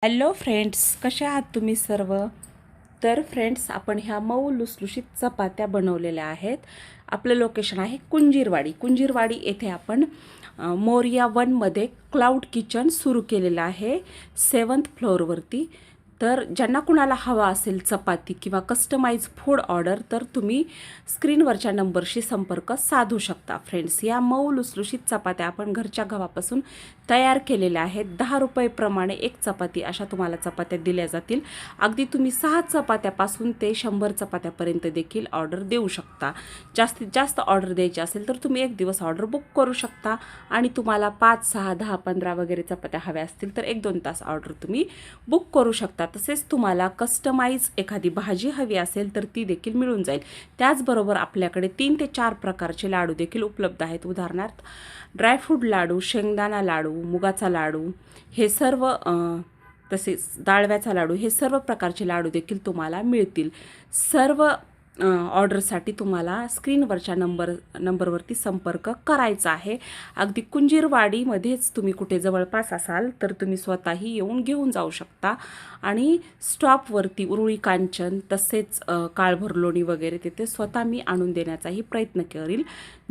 Hello friends, कशा आहात तुम्ही सर्व? तर फ्रेंड्स, आपण ह्या मऊ लुसलुशीत चपात्या बनवलेल्या आहेत. आपलं लोकेशन आहे कुंजीरवाडी येथे आपण मोरिया 1मध्ये क्लाउड किचन सुरू केलेलं आहे 7th फ्लोअरवरती. तर ज्यांना कुणाला हवा असेल चपाती किंवा कस्टमाइज फूड ऑर्डर, तर तुम्ही स्क्रीनवरच्या नंबरशी संपर्क साधू शकता. फ्रेंड्स, या मऊ लुसलुशीत चपात्या आपण घरच्या गव्हापासून तयार केलेल्या आहेत. 10 रुपये एक चपाती अशा तुम्हाला चपात्या दिल्या जातील. अगदी तुम्ही 6 चपात्यापासून ते 100 चपात्यापर्यंत देखील ऑर्डर देऊ शकता. जास्तीत जास्त ऑर्डर द्यायची असेल तर तुम्ही एक दिवस ऑर्डर बुक करू शकता आणि तुम्हाला 5, 6, 10, 15 वगैरे चपात्या हव्या असतील तर 1-2 तास ऑर्डर तुम्ही बुक करू शकता. तसेच तुम्हाला कस्टमाइज एखादी भाजी हवी असेल तर ती देखील मिळून जाईल. त्याचबरोबर आपल्याकडे 3 ते 4 प्रकारचे लाडू देखील उपलब्ध आहेत. उदाहरणार्थ ड्रायफ्रूट लाडू, शेंगदाणा लाडू, मुगाचा लाडू, हे सर्व तसेच डाळव्याचा लाडू, हे सर्व प्रकारचे लाडू देखील तुम्हाला मिळतील. सर्व ऑर्डरसाठी तुम्हाला स्क्रीनवरच्या नंबरवरती संपर्क करायचा आहे. अगदी कुंजीरवाडीमध्येच तुम्ही कुठे जवळपास असाल तर तुम्ही स्वतःही येऊन घेऊन जाऊ शकता आणि स्टॉपवरती उरुळी कांचन तसेच काळभोर वगैरे तिथे स्वतः मी आणून देण्याचाही प्रयत्न करील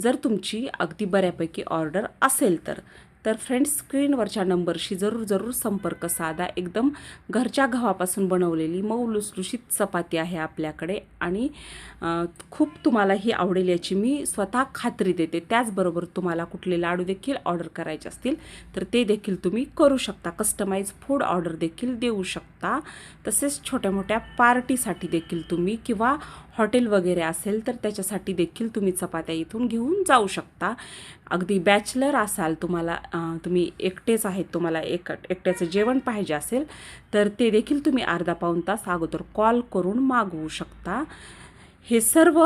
जर तुमची अगदी बऱ्यापैकी ऑर्डर असेल तर. तर फ्रेंड्स, स्क्रीनवरच्या नंबरशी जरूर संपर्क साधा. एकदम घरच्या गव्हापासून बनवलेली मऊ लुसलुशीत चपाती आहे आपल्याकडे आणि खूप तुम्हाला ही आवडेल याची मी स्वतः खात्री देते. त्याचबरोबर तुम्हाला कुठले लाडू देखील ऑर्डर करायचे असतील तर ते देखील तुम्ही करू शकता. कस्टमाइज फूड ऑर्डर देखील देऊ शकता. तसेच छोट्या मोठ्या पार्टीसाठी देखील तुम्ही किंवा हॉटेल वगैरे असेल तर त्याच्यासाठी देखील तुम्ही चपात्या इथून घेऊन जाऊ शकता. अगदी बॅचलर असाल, तुम्ही एकटेच आहेत, तुम्हाला एकट्याचं जेवण पाहिजे असेल तर ते देखील तुम्ही अर्धा-पाऊण तास अगोदर कॉल करून मागवू शकता. हे सर्व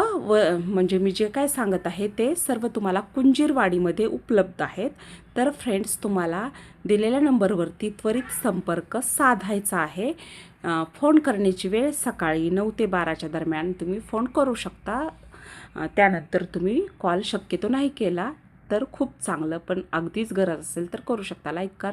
म्हणजे मी जे काय सांगत आहे ते सर्व तुम्हाला कुंजीरवाडीमध्ये उपलब्ध आहेत. तर फ्रेंड्स, तुम्हाला दिलेल्या नंबरवरती त्वरित संपर्क साधायचा आहे. फोन करण्याची वेळ सकाळी 9 ते 12च्या दरम्यान तुम्ही फोन करू शकता. त्यानंतर तुम्ही कॉल शक्यतो नाही केला तर खूप चांगलं, पण अगदीच गरज असेल तर करू शकता. लाईक करा.